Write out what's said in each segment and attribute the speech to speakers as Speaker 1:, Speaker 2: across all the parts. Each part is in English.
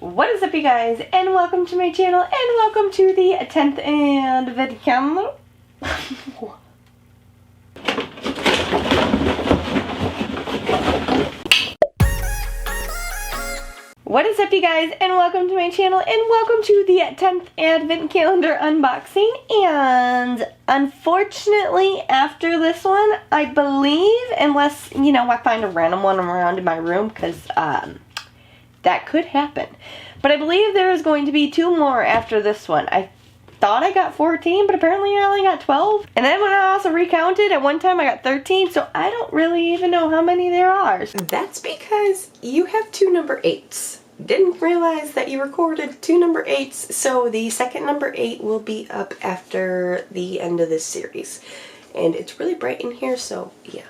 Speaker 1: What is up, you guys, and welcome to my channel, and welcome to the 10th Advent Calendar. What is up, you guys, and welcome to my channel, and welcome to the 10th Advent Calendar unboxing. And unfortunately, after this one, I believe, unless, I find a random one around in my room, because, that could happen. But I believe there is going to be 2 more after this one. I thought I got 14, but apparently I only got 12. And then when I also recounted, at one time I got 13, so I don't really even know how many there are.
Speaker 2: That's because you have 2 number 8s. Didn't realize that you recorded 2 number 8s, so the second number 8 will be up after the end of this series. And it's really bright in here, so yeah.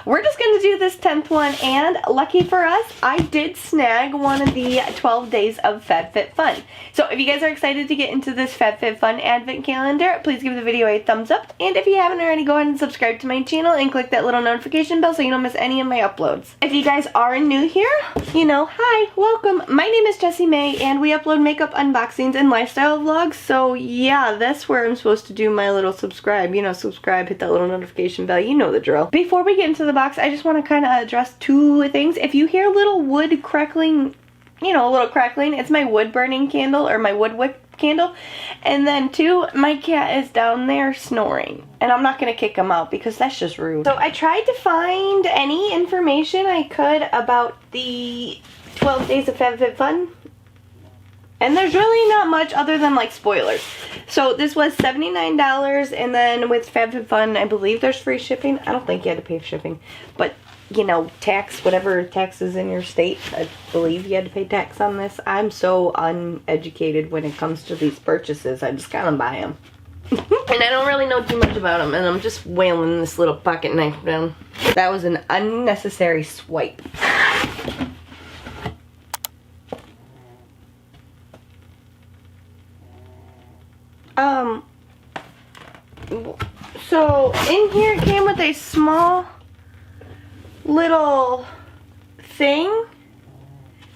Speaker 1: We're just going to do this 10th one, and lucky for us, I did snag one of the 12 days of FabFitFun. So if you guys are excited to get into this FabFitFun Advent Calendar, please give the video a thumbs up. And if you haven't already, go ahead and subscribe to my channel and click that little notification bell so you don't miss any of my uploads. If you guys are new here, hi, welcome. My name is Jessi Maee, and we upload makeup unboxings and lifestyle vlogs. So yeah, that's where I'm supposed to do my little subscribe. Subscribe, hit that little notification bell. You know the drill. Before we get into the box, I just want to kind of address 2 things. If you hear little wood crackling, a little crackling, it's my wood burning candle, or my wood wick candle. And then 2, my cat is down there snoring, and I'm not going to kick him out because that's just rude. So I tried to find any information I could about the 12 days of FabFitFun, and there's really not much other than like spoilers. So this was $79, and then with FabFitFun, I believe there's free shipping. I don't think you had to pay for shipping, but tax, whatever tax is in your state, I believe you had to pay tax on this. I'm so uneducated when it comes to these purchases. I just kind of buy them. And I don't really know too much about them, and I'm just wailing this little pocket knife down. That was an unnecessary swipe. So in here it came with a small little thing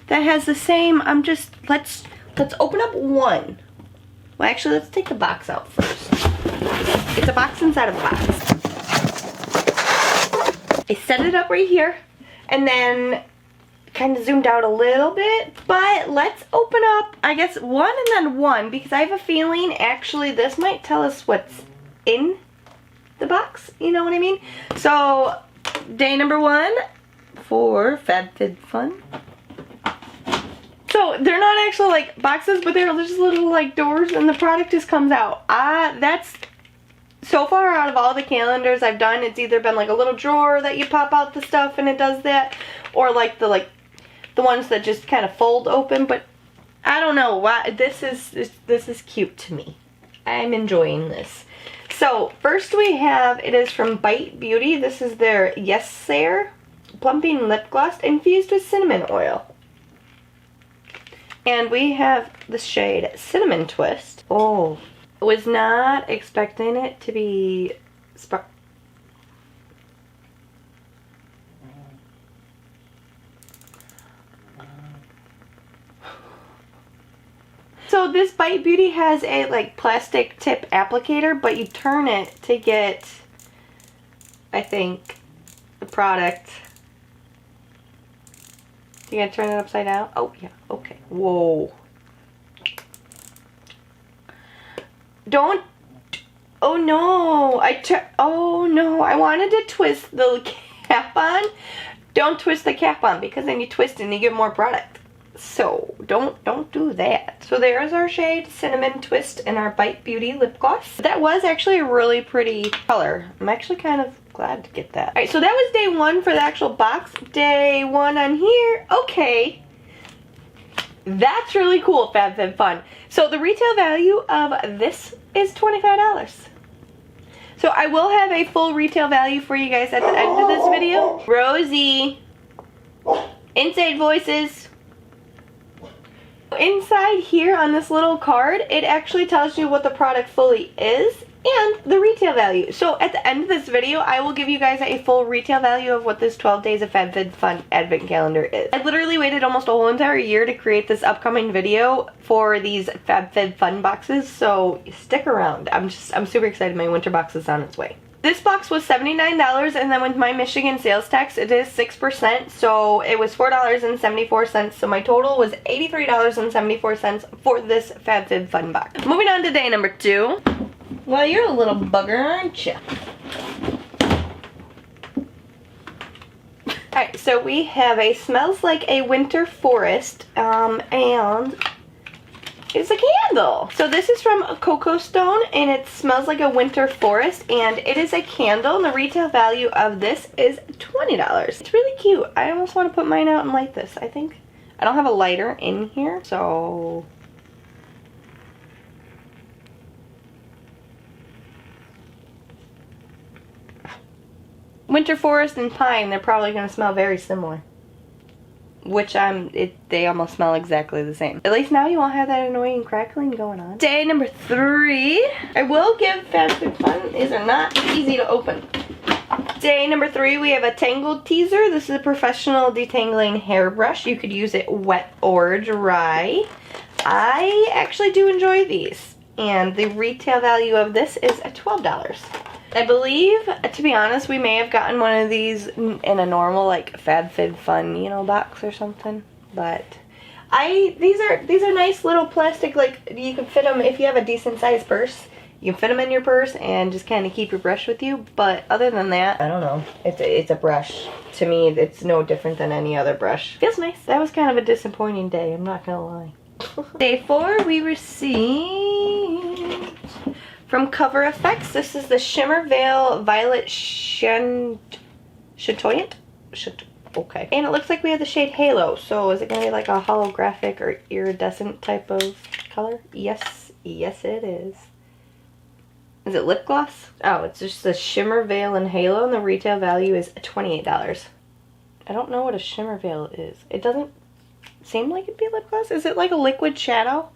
Speaker 1: that has the same, let's open up one. Well, actually, let's take the box out first. It's a box inside of a box. I set it up right here, and then kind of zoomed out a little bit, but let's open up, I guess, one and then one, because I have a feeling actually this might tell us what's in the box, you know what I mean? So day number 1 for FabFitFun. So they're not actually like boxes, but they're just little like doors, and the product just comes out. That's so far out of all the calendars I've done, it's either been like a little drawer that you pop out the stuff and it does that, or like the ones that just kind of fold open. But I don't know why this is cute to me. I'm enjoying this. So first we have, it is from Ipsy Beauty. This is their Yaysayer Plumping Lip Gloss infused with cinnamon oil. And we have the shade Cinnamon Twist. Oh, I was not expecting it to be So this Ipsy Beauty has a like plastic tip applicator, but you turn it to get, I think, the product. You gotta turn it upside down? Oh yeah, okay. Whoa. Don't, oh no, oh no, I wanted to twist the cap on. Don't twist the cap on, because then you twist and you get more product. So don't do that. So there's our shade Cinnamon Twist and our Ipsy Beauty lip gloss. That was actually a really pretty color. I'm actually kind of glad to get that. Alright, so that was day 1 for the actual box. Day 1 on here. Okay. That's really cool, FabFitFun. So the retail value of this is $25. So I will have a full retail value for you guys at the end of this video. Rosie. Inside voices. Inside here on this little card, it actually tells you what the product fully is, and the retail value. So at the end of this video, I will give you guys a full retail value of what this 12 days of FabFitFun advent calendar is. I literally waited almost a whole entire year to create this upcoming video for these FabFitFun boxes, so stick around. I'm super excited. My winter box is on its way. This box was $79, and then with my Michigan sales tax, it is 6%, so it was $4.74, so my total was $83.74 for this FabFitFun box. Moving on to day number 2. Well, you're a little bugger, aren't you? Alright, so we have a Smells Like a Winter Forest, and it's a candle. So this is from COCO Stone, and it smells like a winter forest, and it is a candle, and the retail value of this is $20. It's really cute. I almost want to put mine out and light this, I think. I don't have a lighter in here, so... Winter forest and pine, they're probably going to smell very similar. Which they almost smell exactly the same. At least now you won't have that annoying crackling going on. Day number 3. I will give FabFitFun, these are not easy to open. Day number 3, we have a Tangled Teaser. This is a professional detangling hairbrush. You could use it wet or dry. I actually do enjoy these. And the retail value of this is $12. I believe, to be honest, we may have gotten one of these in a normal, like, FabFitFun, you know, box or something. But these are nice little plastic, like, you can fit them if you have a decent sized purse. You can fit them in your purse and just kind of keep your brush with you. But other than that, I don't know. It's a brush. To me, it's no different than any other brush. Feels nice. That was kind of a disappointing day, I'm not gonna lie. Day 4, we received... From Cover Effects, this is the Shimmer Veil Violet Chatoyant. Okay. And it looks like we have the shade Halo. So is it going to be like a holographic or iridescent type of color? Yes. Yes, it is. Is it lip gloss? Oh, it's just the Shimmer Veil and Halo, and the retail value is $28. I don't know what a Shimmer Veil is. It doesn't seem like it'd be lip gloss. Is it like a liquid shadow?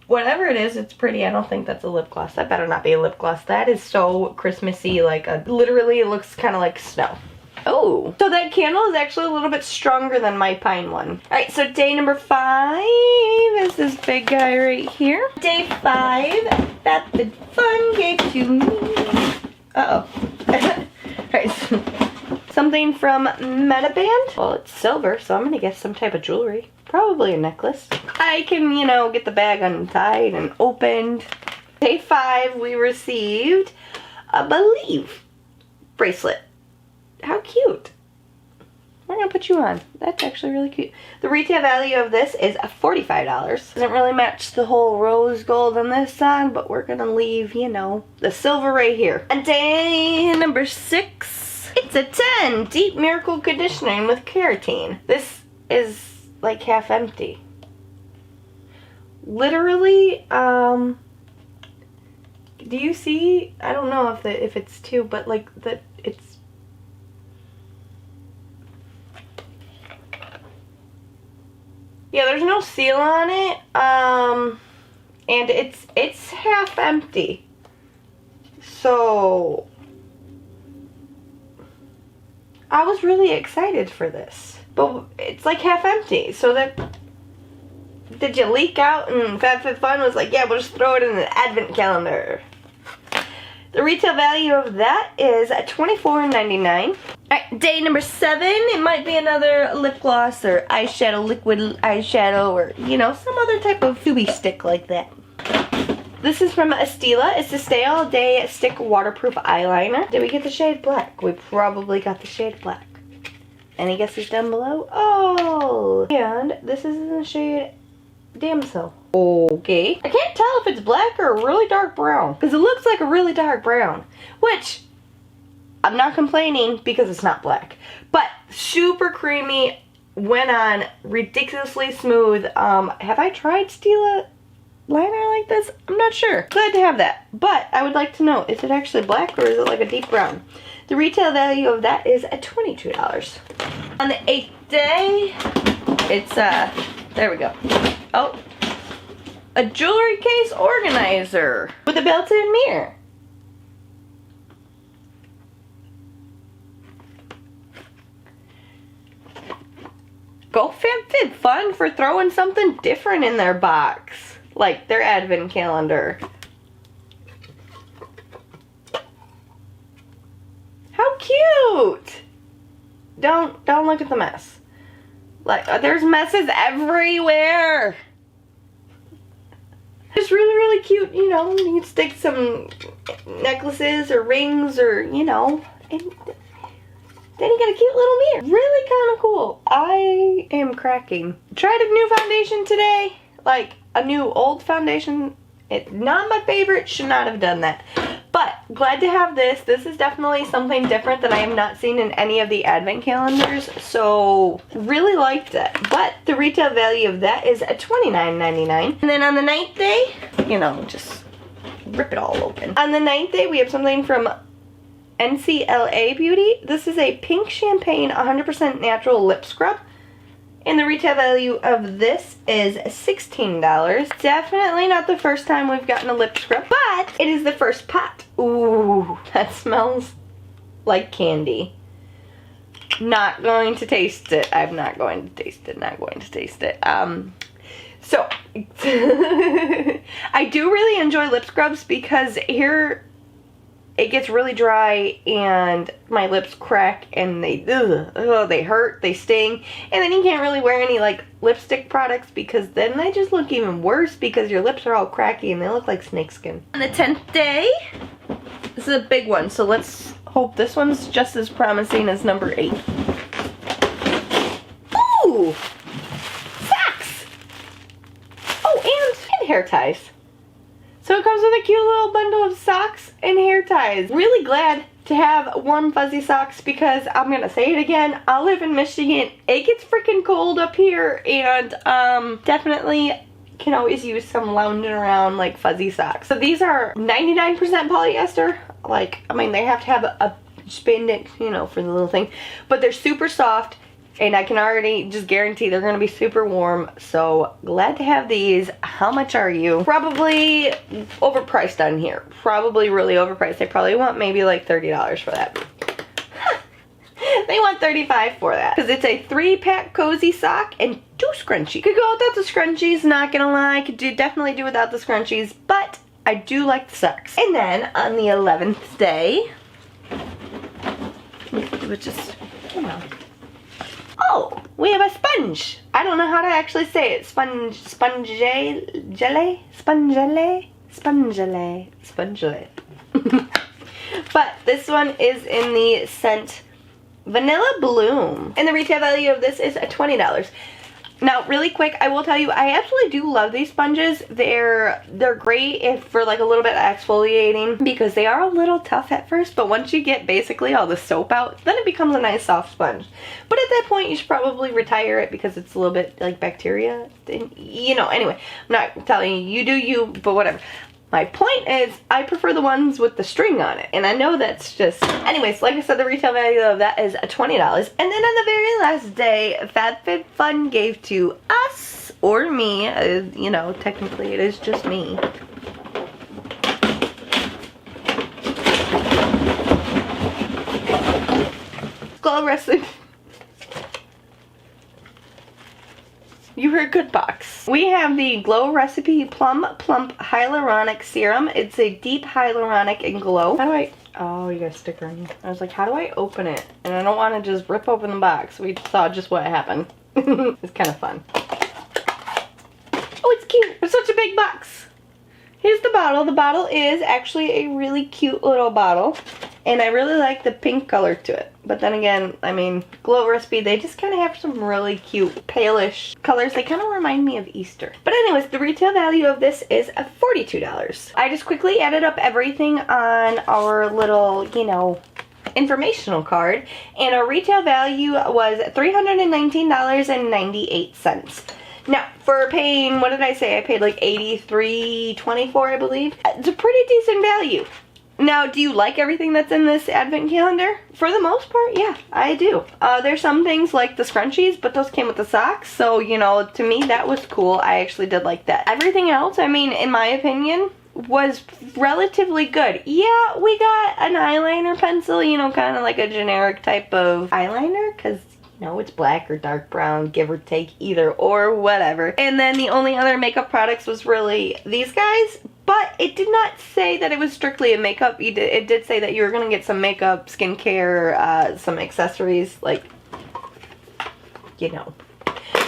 Speaker 1: Whatever it is, it's pretty. I don't think that's a lip gloss. That better not be a lip gloss. That is so Christmassy, like literally it looks kind of like snow. Oh, so that candle is actually a little bit stronger than my pine one. All right, so day number 5 is this big guy right here. Day 5, FabFitFun gave to me. Uh-oh. All right, so something from Metaband. Well, it's silver, so I'm gonna guess some type of jewelry. Probably a necklace. I can, you know, get the bag untied and opened. Day 5, we received a Believe bracelet. How cute. We're going to put you on. That's actually really cute. The retail value of this is $45. Doesn't really match the whole rose gold on this side, but we're going to leave, you know, the silver right here. And day number 6, it's a 10. Deep Miracle Conditioning with Keratin. This is like half empty. Literally, do you see? I don't know if it's two, but like it's yeah, there's no seal on it. And it's half empty. So I was really excited for this. But it's like half empty, so that... Did you leak out and FabFitFun was like, yeah, we'll just throw it in the advent calendar. The retail value of that is $24.99. Alright, day number 7, it might be another lip gloss or eyeshadow, liquid eyeshadow, or, you know, some other type of doobie stick like that. This is from Ncla. It's the Stay All Day Stick Waterproof Eyeliner. Did we get the shade black? We probably got the shade black. Any guesses down below? Oh! And this is in the shade Damsel. Okay. I can't tell if it's black or a really dark brown. Because it looks like a really dark brown. Which, I'm not complaining because it's not black. But super creamy, went on, ridiculously smooth. Have I tried Ncla liner like this? I'm not sure. Glad to have that. But I would like to know, is it actually black or is it like a deep brown? The retail value of that is $22. On the 8th day, it's, there we go. Oh, A jewelry case organizer with a built-in mirror. Go FabFitFun for throwing something different in their box, like their advent calendar. How cute! Don't look at the mess. Like, there's messes everywhere. Just really, really cute, you know. You can stick some necklaces or rings or, you know, and then you got a cute little mirror. Really kind of cool. I am cracking. Tried a new foundation today. Like a new old foundation. It's not my favorite. Should not have done that. But glad to have this. This is definitely something different that I have not seen in any of the advent calendars. So really liked it. But the retail value of that is $29.99. And then on the 9th day, you know, just rip it all open. On the 9th day, we have something from Ncla Beauty. This is a pink champagne 100% natural lip scrub. And the retail value of this is $16. Definitely not the first time we've gotten a lip scrub, but it is the first pot. Ooh, that smells like candy. Not going to taste it. I'm not going to taste it. Not going to taste it. So, I do really enjoy lip scrubs because here it gets really dry and my lips crack and they hurt, they sting, and then you can't really wear any like lipstick products because then they just look even worse because your lips are all cracky and they look like snakeskin. On the 10th day, this is a big one, so let's hope this one's just as promising as number 8. Ooh! Socks! Oh, and hair ties. So it comes with a cute little bundle of socks and hair ties. Really glad to have warm fuzzy socks because I'm gonna say it again, I live in Michigan. It gets freaking cold up here and definitely can always use some lounging around like fuzzy socks. So these are 99% polyester. Like, I mean, they have to have a spandex, you know, for the little thing, but they're super soft. And I can already just guarantee they're going to be super warm. So glad to have these. How much are you? Probably overpriced on here. Probably really overpriced. They probably want maybe like $30 for that. They want $35 for that. Because it's a 3-pack cozy sock and 2 scrunchies. Could go without the scrunchies, not gonna lie. Could definitely do without the scrunchies. But I do like the socks. And then on the 11th day, which is, you know. Oh, we have a sponge. I don't know how to actually say it. Spongele. But this one is in the scent Vanilla Bloom. And the retail value of this is $20. Now, really quick, I will tell you, I absolutely do love these sponges. They're great if for like a little bit of exfoliating because they are a little tough at first, but once you get basically all the soap out, then it becomes a nice soft sponge. But at that point, you should probably retire it because it's a little bit like bacteria. You know, anyway, I'm not telling you do you, but whatever. My point is, I prefer the ones with the string on it, and I know that's just... Anyways, like I said, the retail value of that is $20. And then on the very last day, FabFitFun gave to us, or me, you know, technically it is just me. Glow recipe. You heard good box. We have the Glow Recipe Plump Hyaluronic Serum. It's a deep hyaluronic and glow. How do I... Oh, you got a sticker in here. I was like, how do I open it? And I don't want to just rip open the box. We saw just what happened. It's kind of fun. Oh, it's cute. It's such a big box. Here's the bottle. The bottle is actually a really cute little bottle. And I really like the pink color to it. But then again, I mean, Glow Recipe, they just kind of have some really cute palish colors. They kind of remind me of Easter. But anyways, the retail value of this is $42. I just quickly added up everything on our little, you know, informational card. And our retail value was $319.98. Now, for paying, what did I say? I paid like $83.24, I believe. It's a pretty decent value. Now, do you like everything that's in this advent calendar? For the most part, yeah, I do. There's some things like the scrunchies, but those came with the socks, so, you know, to me, that was cool. I actually did like that. Everything else, I mean, in my opinion, was relatively good. Yeah, we got an eyeliner pencil, you know, kind of like a generic type of eyeliner, because, you know, it's black or dark brown, give or take, either or, whatever. And then the only other makeup products was really these guys, but it did not say that it was strictly a makeup. It did say that you were going to get some makeup, skincare, some accessories, like, you know.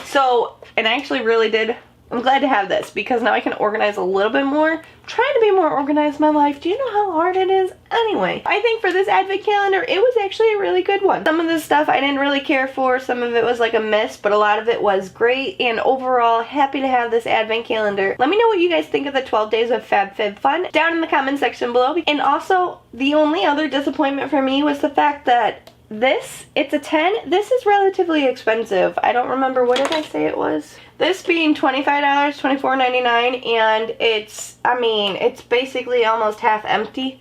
Speaker 1: So, and I actually really did, I'm glad to have this because now I can organize a little bit more. I'm trying to be more organized in my life. Do you know how hard it is? Anyway, I think for this advent calendar, it was actually a really good one. Some of the stuff I didn't really care for. Some of it was like a miss, but a lot of it was great. And overall, happy to have this advent calendar. Let me know what you guys think of the 12 days of FabFitFun down in the comment section below. And also, the only other disappointment for me was the fact that it's a 10. This is relatively expensive. I don't remember, what did I say it was? This being $25, $24.99, and I mean, it's basically almost half empty.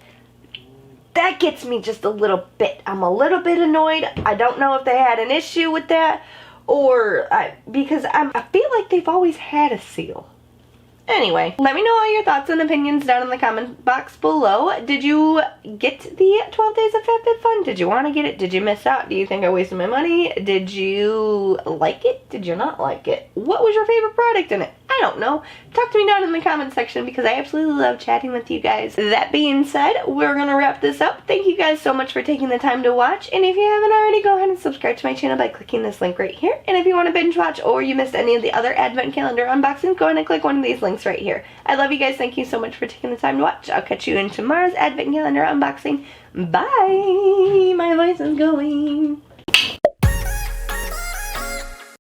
Speaker 1: That gets me just a little bit. I'm a little bit annoyed. I don't know if they had an issue with that, or because I feel like they've always had a seal. Anyway, let me know all your thoughts and opinions down in the comment box below. Did you get the 12 days of FabFitFun? Did you want to get it? Did you miss out? Do you think I wasted my money? Did you like it? Did you not like it? What was your favorite product in it? I don't know. Talk to me down in the comment section because I absolutely love chatting with you guys. That being said, we're going to wrap this up. Thank you guys so much for taking the time to watch. And if you haven't already, go ahead and subscribe to my channel by clicking this link right here. And if you want to binge watch or you missed any of the other advent calendar unboxings, go ahead and click one of these links right here. I love you guys. Thank you so much for taking the time to watch. I'll catch you in tomorrow's advent calendar unboxing. Bye. My voice is going.